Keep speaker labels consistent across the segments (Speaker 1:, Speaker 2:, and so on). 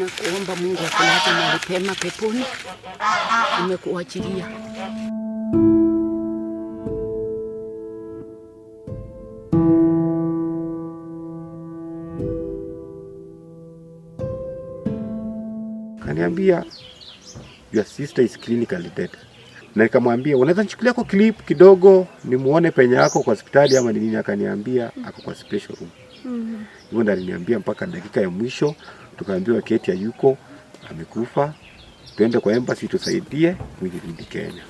Speaker 1: na kuomba Mungu akulaze mahali pema peponi. Nimekuachilia.
Speaker 2: Kaniambia your sister is clinically dead. Na nikamwambia unaweza nichukulia kwa clip kidogo nimuone penye yako kwa hospitali ama nini? Akaniambia ako kwa special room. Hivyo ndo aliniambia mpaka dakika ya mwisho tukaambiwa Kate yuko amekufa. Tuende kwa embassy tusaidie mwili rudi Kenya.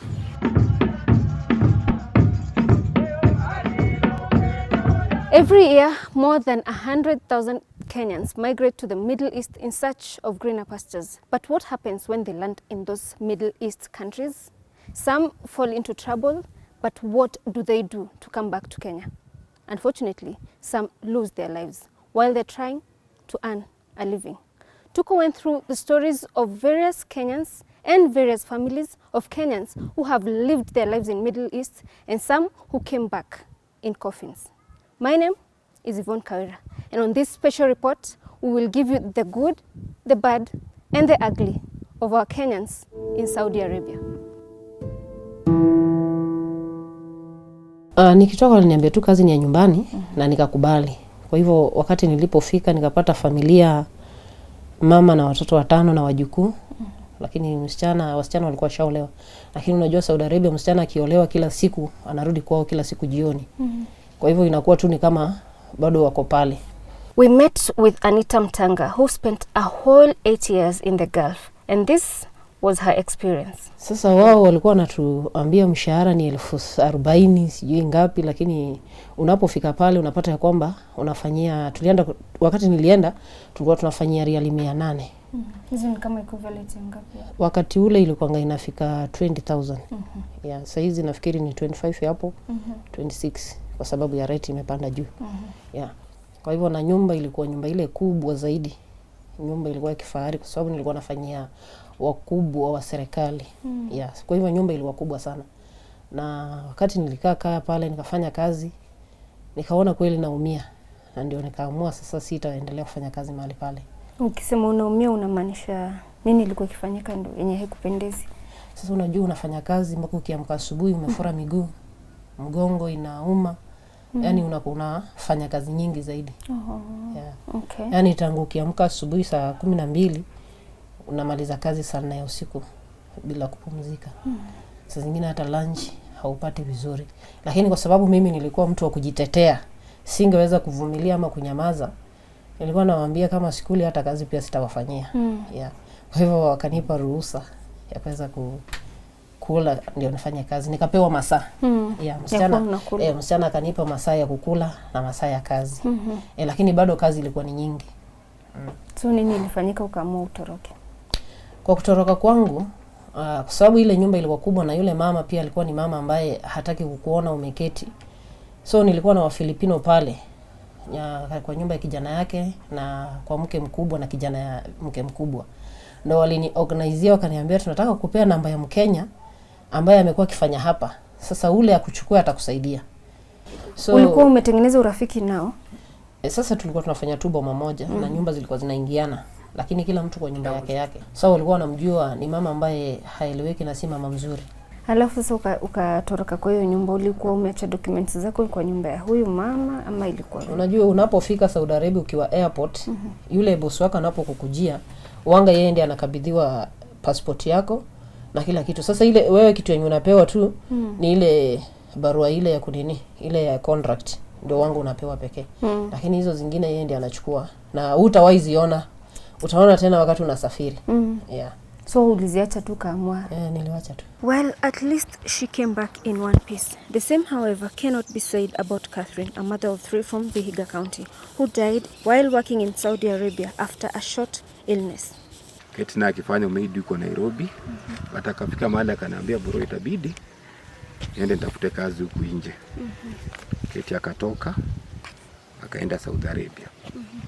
Speaker 3: Every year, more than 100,000 Kenyans migrate to the Middle East in search of greener pastures. But what happens when they land in those Middle East countries? Some fall into trouble, but what do they do to come back to Kenya? Unfortunately, some lose their lives while they're trying to earn a living. Tuko went through the stories of various Kenyans and various families of Kenyans who have lived their lives in Middle East and some who came back in coffins. My name is Yvonne Kawira, and on this special report, we will give you the good, the bad, and the ugly of our Kenyans in Saudi Arabia.
Speaker 4: Nikitoka waliniambia tu kazi ni ya nyumbani na nikakubali. Kwa hivyo wakati nilipofika nikapata familia, mama na watoto 5 na wajukuu. Lakini wasichana walikuwa shaolewa. Lakini unajua Saudi Arabia msichana akiolewa kila siku anarudi kwao kila siku jioni. Kwa hivyo inakuwa tu ni kama bado wako pale.
Speaker 3: We met with Anita Mtanga, who spent a whole 8 years in the Gulf, and this was her experience.
Speaker 4: Sasa wao walikuwa wanatuambia mshahara ni 40,000 sijui ngapi, lakini unapofika pale unapata ya kwamba wakati nilienda tulikuwa tunafanyia riali 800.
Speaker 3: Hizo ni kama equivalent ngapi?
Speaker 4: Wakati ule ilikuwa inafika 20,000. Yeah, sasa hizi nafikiri ni 25 hapo, 26 kwa sababu ya rate imepanda juu. Yeah. Kwa hivyo na nyumba ilikuwa nyumba ile kubwa zaidi. Nyumba ilikuwa ya kifahari kwa sababu nilikuwa nafanyia wakubwa wa serikali. Yes. Kwa hivyo nyumba ilikuwa kubwa sana. Na wakati nilikaa pale nikafanya kazi, nikaona kweli naumia. Na ndio nikaamua sasa sitaendelea kufanya kazi mahali pale.
Speaker 3: Ukisema unaumia unamaanisha nini ilikuwa ikifanyika ndio yenye haikupendezi?
Speaker 4: Sasa unajua unafanya kazi mpaka ukiamka asubuhi umefura miguu, mgongo inauma. Yaani unafanya kazi nyingi zaidi. Yeah.
Speaker 3: Okay.
Speaker 4: Yaani tangu ukiamka asubuhi saa 12 unamaliza kazi saa 4 usiku bila kupumzika. Saa zingine hata lunch haupati vizuri. Lakini kwa sababu mimi nilikuwa mtu wa kujitetea, singeweza kuvumilia ama kunyamaza. Nilikuwa nawaambia kama sikuli hata kazi pia sitawafanyia. Yeah. Kwa hivyo wakanipa ruhusa ya kuweza kula ndio nifanye kazi. Nikapewa masaa. Yeah, msichana akanipa masaa ya kukula na masaa ya kazi. Lakini bado kazi ilikuwa ni nyingi.
Speaker 3: So nini ilifanyika ukaamua utoroke?
Speaker 4: Kwa kutoroka kwangu, kwa sababu ile nyumba ilikuwa kubwa na yule mama pia alikuwa ni mama ambaye hataki kukuona umeketi. So nilikuwa na Wafilipino pale kwa nyumba ya kijana yake na kwa mke mkubwa na kijana ya mke mkubwa. Ndio waliniorganizea wakaniambia tunataka kukupea namba ya Mkenya ambaye amekuwa akifanya hapa. Sasa ule akuchukua atakusaidia.
Speaker 3: So ulikuwa umetengeneza urafiki nao?
Speaker 4: Sasa tulikuwa tunafanya tu boma moja na nyumba zilikuwa zinaingiana, lakini kila mtu kwa nyumba yake. Sasa walikuwa wanamjua ni mama ambaye haeleweki na si mama mzuri.
Speaker 3: Halafu sasa ukatoroka kwa hiyo nyumba, ulikuwa umeacha documents zako kwa nyumba ya huyu mama ama ilikuwa?
Speaker 4: Unajua unapofika Saudi Arabia ukiwa airport, yule boss wako anapokukujia, wanga yeye ndiye anakabidhiwa passport yako na kila kitu. Sasa ile wewe kitu yenye unapewa tu ni ile barua ile ya kunini, ile ya contract ndio wangu unapewa pekee. Lakini hizo zingine yeye ndiye anachukua na hutawahi ziona. Utaona tena wakati unasafiri. Yeah.
Speaker 3: So uliziacha tu kaamua?
Speaker 4: Niliwacha tu.
Speaker 3: Well, at least she came back in one piece. The same, however, cannot be said about Catherine, a mother of 3 from Vihiga County, who died while working in Saudi Arabia after a short illness.
Speaker 2: Kate na akifanya umeidi huko Nairobi, atakafika mahali akaniambia bro itabidi niende nitafute kazi huku nje. Kate akatoka akaenda Saudi Arabia.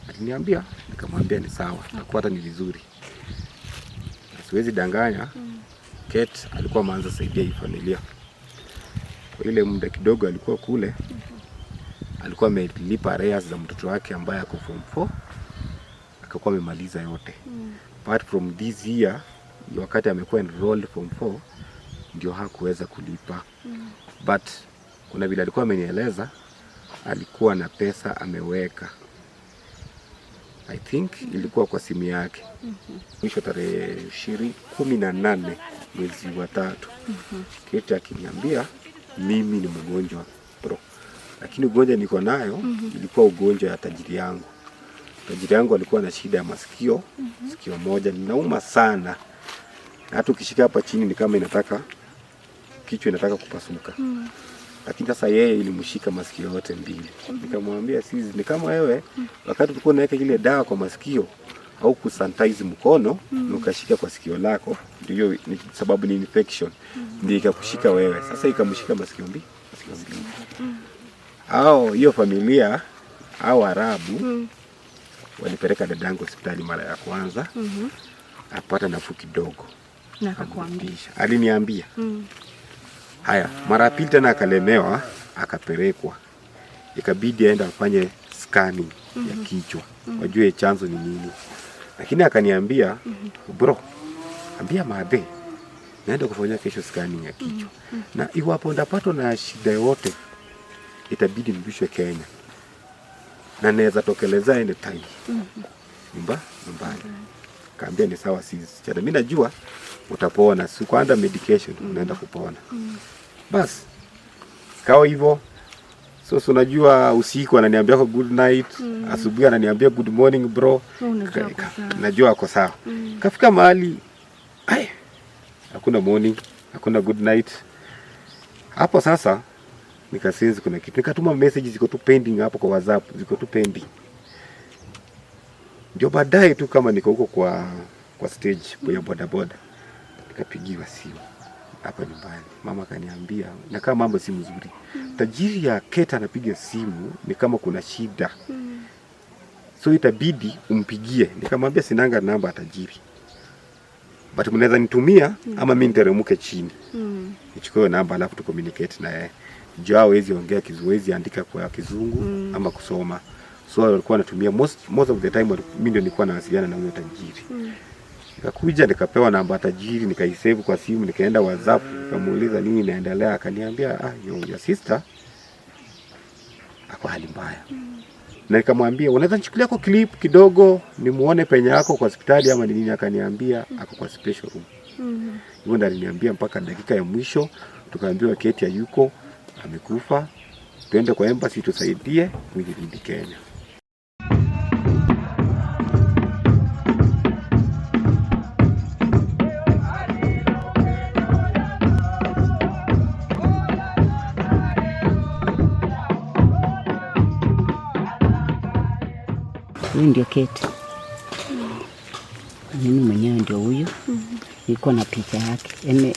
Speaker 2: Aliniambia, nikamwambia ni sawa, takuwa hata ni vizuri. Siwezi danganya. Kate alikuwa maanza saidia hii familia. Kwa ile muda kidogo alikuwa kule, alikuwa amelipa arrears za mtoto wake ambaye ako form 4. akakuwa amemaliza yote. Apart from this year, wakati amekuwa enrolled form 4 ndio hakuweza kulipa. But kuna vile alikuwa amenieleza alikuwa na pesa ameweka, I think ilikuwa kwa simu yake. Mwisho tarehe 18 mwezi wa 3 Keti akiniambia mimi ni mgonjwa bro, lakini ugonjwa niko nayo ilikuwa ugonjwa ya tajiri yangu. Tajiri yangu alikuwa na shida ya masikio, sikio moja linauma sana, hata ukishika hapa chini ni kama kichwa inataka kupasuka. Lakini sasa yeye ilimshika masikio yote mbili. Nikamwambia sisi ni kama wewe wakati ulikuwa unaweka ile dawa kwa masikio au kusanitize mkono na ukashika kwa sikio lako, ndio ni sababu ni infection ndio ikakushika wewe. Sasa ikamshika masikio mbili. Hiyo familia au Arabu walipeleka dadangu hospitali mara ya kwanza. Apata nafuu kidogo.
Speaker 3: Na akakwambia.
Speaker 2: Aliniambia. Haya, mara pili tena akalemewa, akapelekwa. Ikabidi aende afanye scanning ya kichwa. Wajue chanzo ni nini. Lakini akaniambia, bro, ambia madhe, naenda kufanya kesho scanning ya kichwa. Na iwapo ndapatwa na shida yote, itabidi nirudishwe Kenya. Na naweza tokeleza anytime. Nyumbani. Kaambia ni sawa sisi. Mimi najua utapona, si kuanda medication unaenda kupona. Basi kawa hivyo. So unajua usiku ananiambia good night, asubuhi ananiambia good morning bro. Najua ako sawa. Kafika mahali hakuna morning, hakuna good night. Hapo sasa nikasense kuna kitu. Nikatuma message ziko tu pending hapo kwa WhatsApp, ziko tu pending. Ndio baadaye tu kama niko huko kwa stage ya boda nikapigiwa simu hapa nyumbani. Mama kaniambia na kama mambo si mzuri. Tajiri ya Keta anapiga simu ni kama kuna shida. So itabidi umpigie. Nikamwambia sinanga namba ya tajiri. But mnaweza nitumia ama mimi niteremuke chini. Nichukue namba alafu tu communicate na yeye. Jao hawezi ongea Kiswahili, andika kwa Kizungu ama kusoma. So walikuwa wanatumia most of the time mimi ndio nilikuwa nawasiliana na huyo tajiri. Nikakuja nikapewa namba tajiri, nikaisave kwa simu, nikaenda WhatsApp, nikamuuliza nini inaendelea, akaniambia your sister ako hali mbaya. Na nikamwambia unaweza nichukulia kwa clip kidogo nimuone penye yako kwa hospitali ama nini, akaniambia ako kwa special room. Hivyo ndo aliniambia mpaka dakika ya mwisho tukaambiwa Keti hayuko, amekufa. Tuende kwa embassy tusaidie kurudi Kenya.
Speaker 1: Huyu ndio Keti. Mimi mwenyewe ndio huyu. Niko na picha yake.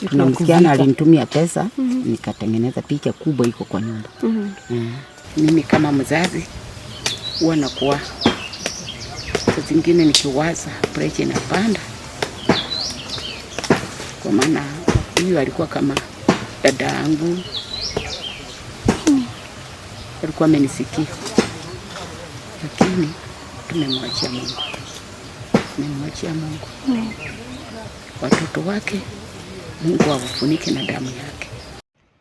Speaker 1: Kuna msichana alinitumia pesa, nikatengeneza picha kubwa iko kwa nyumba. Mimi kama mzazi huwa nakuwa saa zingine nikiwaza pressure inapanda. Kwa maana huyu alikuwa kama dada yangu. Alikuwa amenisikia. Lakini tumemwachia Mungu. Watoto wake Mungu awafunike na damu yake.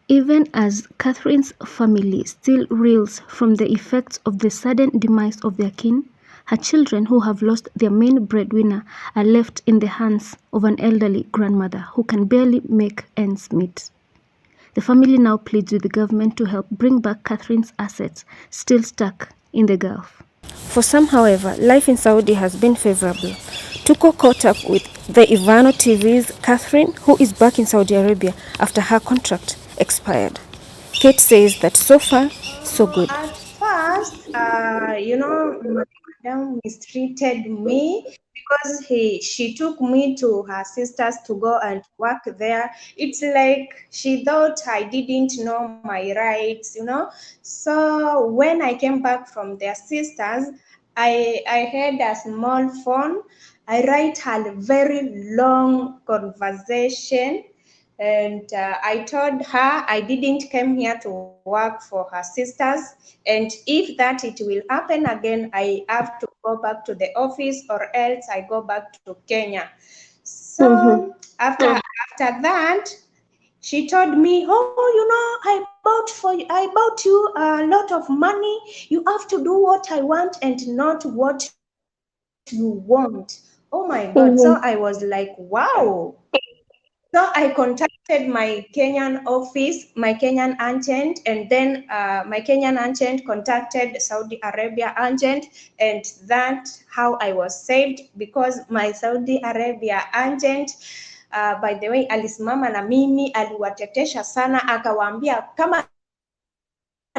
Speaker 3: Even as Catherine's family still reels from the effects of the sudden demise of their kin, her children who have lost their main breadwinner are left in the hands of an elderly grandmother who can barely make ends meet. The family now pleads with the government to help bring back Catherine's assets still stuck in the Gulf. For some, however, life in Saudi has been favorable. Tuko caught up with the Yvonne TV's Catherine, who is back in Saudi Arabia after her contract expired. Kate says that so far, so good.
Speaker 5: At first, madam mistreated me because she took me to her sisters to go and work there. It's like she thought I didn't know my rights, So when I came back from their sisters, I had a small phone. I write a very long conversation. And I told her I didn't come here to work for her sisters, and if that it will happen again, I have to go back to the office, or else I go back to Kenya. So after that, she told me, "Oh, you know, I bought you a lot of money. You have to do what I want and not what you want." Oh my God! So I was like, "Wow." So I contacted my Kenyan office, my Kenyan agent, and then my Kenyan agent contacted Saudi Arabia agent, and that's how I was saved, because my Saudi Arabia agent by the way alisimama na mimi, aliwatetesha sana, akawaambia kama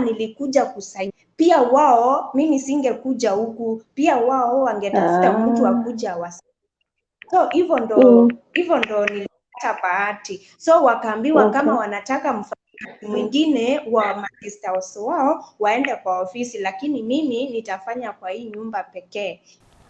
Speaker 5: nilikuja kusaidia pia wao, mimi singekuja huku, pia wao wangetafuta mtu akuja wasa. So hivyo ndo nilipata bahati. So wakaambiwa kama wanataka mfanyakazi mwingine wa masisters wao waende kwa ofisi, lakini mimi nitafanya kwa hii nyumba pekee.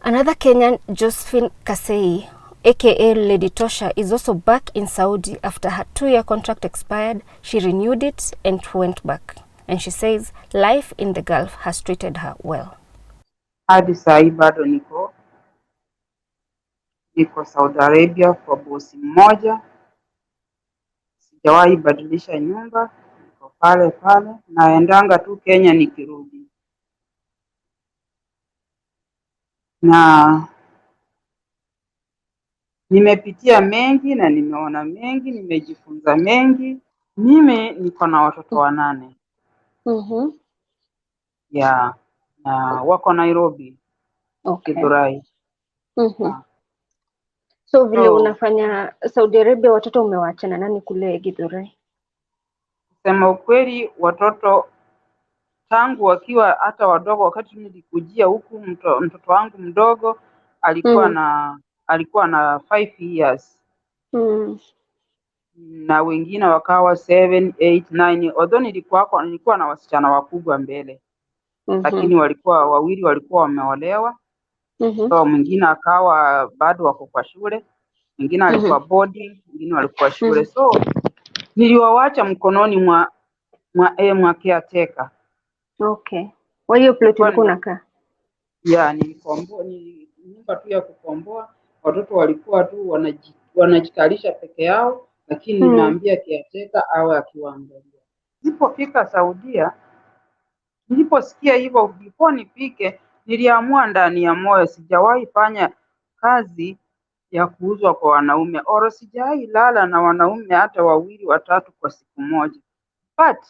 Speaker 3: Another Kenyan, Josephine Kasei, aka Lady Tosha, is also back in Saudi after her 2-year contract expired. She renewed it and went back. And she says life in the Gulf has treated her well.
Speaker 6: Hadi saa hii bado niko Saudi Arabia kwa bosi mmoja, sijawahi badilisha nyumba, niko pale pale, naendanga tu Kenya nikirudi. Na nimepitia mengi na nimeona mengi, nimejifunza mengi. Mimi niko na watoto 8. Ya, na wako Nairobi.
Speaker 3: Okay.
Speaker 6: Githurai.
Speaker 3: So vile unafanya Saudi Arabia, watoto umewaacha na nani kule Githurai?
Speaker 6: Sema ukweli, watoto tangu wakiwa hata wadogo, wakati nilikujia huku mtoto wangu mdogo alikuwa na 5 years. Na wengine wakawa 7, 8, 9. Although nilikuwa na wasichana wakubwa mbele. Lakini wawili walikuwa wameolewa. So mwingine akawa bado wako kwa shule, mwingine alikuwa boarding, mwingine walikuwa shule. So niliwaacha mkononi mwa caretaker.
Speaker 3: Okay. Kwa hiyo plot ulikuwa unakaa?
Speaker 6: Nilikomboa, ni nyumba tu ya kukomboa. Watoto walikuwa tu wanajikalisha peke yao, lakini nimeambia caretaker awe akiwaangalia. Nilipofika Saudia, niliposikia hivyo, before nifike, niliamua ndani ya moyo sijawahi fanya kazi ya kuuzwa kwa wanaume. Oro sijawahi lala na wanaume hata 2, 3 kwa siku moja. But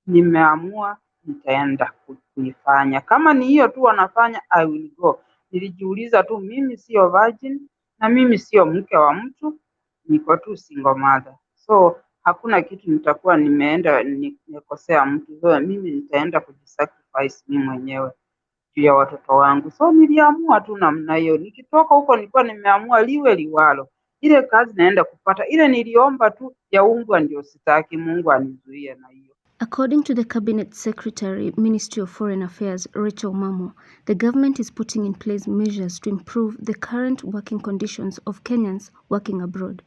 Speaker 6: nimeamua nitaenda kuifanya. Kama ni hiyo tu wanafanya, I will go. Nilijiuliza tu, mimi sio virgin na mimi sio mke wa mtu, niko tu single mother. So hakuna kitu nitakuwa nimeenda nikosea mtu. So mimi nitaenda kujisacrifice mimi mwenyewe juu ya watoto wangu. So niliamua tu namna hiyo. Nikitoka huko nilikuwa nimeamua liwe liwalo. Ile kazi naenda kupata, ile niliomba tu ya ungwa ndio sitaki, Mungu anizuie na hiyo.
Speaker 3: According to the Cabinet Secretary, Ministry of Foreign Affairs, Rachel Mamo, the government is putting in place measures to improve the current working conditions of Kenyans working abroad.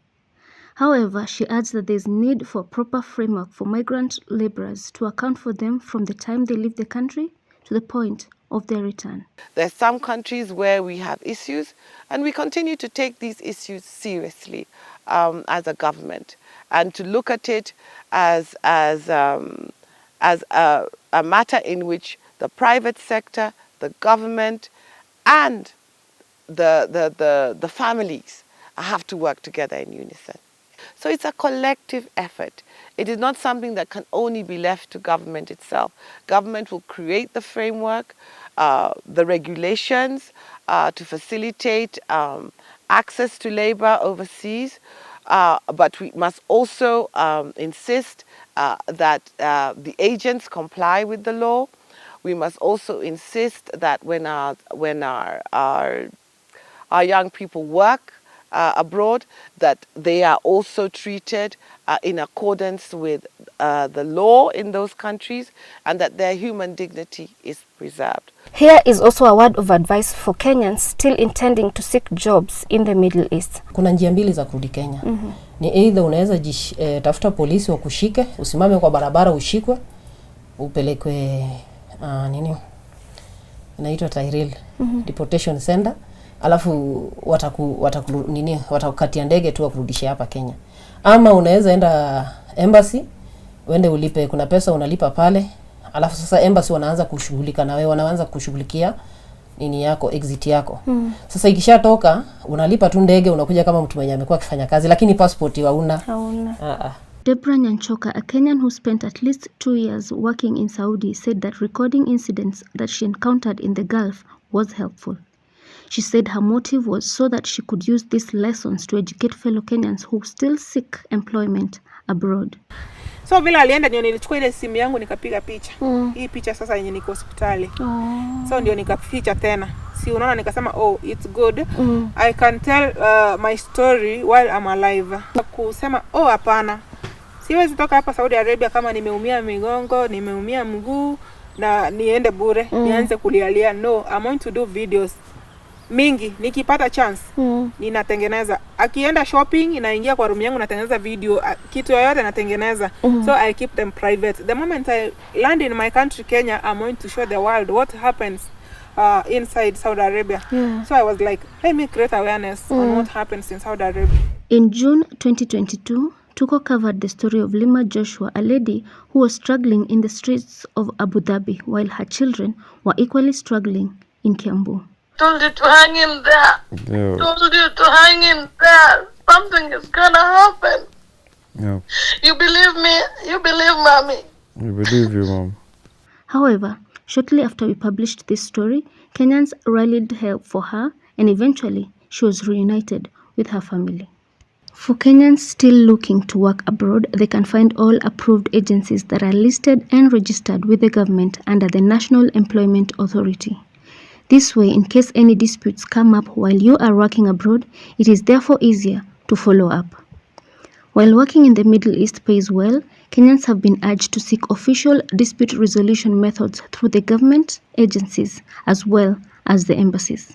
Speaker 3: However, she adds that there is need for a proper framework for migrant laborers to account for them from the time they leave the country to the point of their return.
Speaker 7: There's some countries where we have issues, and we continue to take these issues seriously as a government, and to look at it as a matter in which the private sector, the government, and the families have to work together in unison. So it's a collective effort. It is not something that can only be left to government itself. Government will create the framework, the regulations to facilitate access to labor overseas, but we must also insist that the agents comply with the law. We must also insist that when our young people work, abroad, that they are also treated in accordance with the law in those countries, and that their human dignity is preserved.
Speaker 3: Here is also a word of advice for Kenyans still intending to seek jobs in the Middle East.
Speaker 4: Kuna njia mbili za kurudi Kenya. Ni either unaweza tafuta polisi wakushike, usimame kwa barabara ushikwe, upelekwe inaitwa Tyrell deportation center, alafu watakukatia ndege tu wakurudisha hapa Kenya. Ama unaweza enda embassy, uende ulipe, kuna pesa unalipa pale, alafu sasa embassy wanaanza kushughulika na wewe, wanaanza kushughulikia yako, exit yako. Sasa ikishatoka unalipa tu ndege, unakuja kama mtu mwenye amekuwa akifanya kazi, lakini passport hauna.
Speaker 3: Deborah Nyanchoka, a Kenyan who spent at least 2 years working in Saudi, said that recording incidents that she encountered in the Gulf was helpful. She said her motive was so that she could use these lessons to educate fellow Kenyans who still seek employment abroad.
Speaker 8: So vile alienda ndio nilichukua ile simu yangu nikapiga picha. Hii picha sasa yenye niko hospitali. So ndio nikaficha tena. Si unaona nikasema it's good. I can tell my story while I'm alive. Kusema hapana. Siwezi toka hapa Saudi Arabia kama nimeumia migongo, nimeumia mguu na niende bure, nianze kulialia. No, I'm going to do videos mingi. Nikipata chance, ninatengeneza. Akienda shopping, inaingia kwa room yangu natengeneza video, kitu yoyote natengeneza. So I keep them private. The moment I land in my country, Kenya, I'm going to show the world what happens inside Saudi Arabia. So I was like, let me create awareness on what happens in Saudi Arabia.
Speaker 3: In June 2022, Tuko covered the story of Lima Joshua, a lady who was struggling in the streets of Abu Dhabi while her children were equally struggling in Kiambu.
Speaker 9: Told you to hang him there. Told you to hang him there. Something is gonna happen.
Speaker 10: Yeah.
Speaker 9: You believe me? You believe mommy?
Speaker 10: We believe you, Mom.
Speaker 3: However, shortly after we published this story, Kenyans rallied help for her, and eventually she was reunited with her family. For Kenyans still looking to work abroad, they can find all approved agencies that are listed and registered with the government under the National Employment Authority. This way, in case any disputes come up while you are working abroad, it is therefore easier to follow up. While working in the Middle East pays well, Kenyans have been urged to seek official dispute resolution methods through the government agencies as well as the embassies.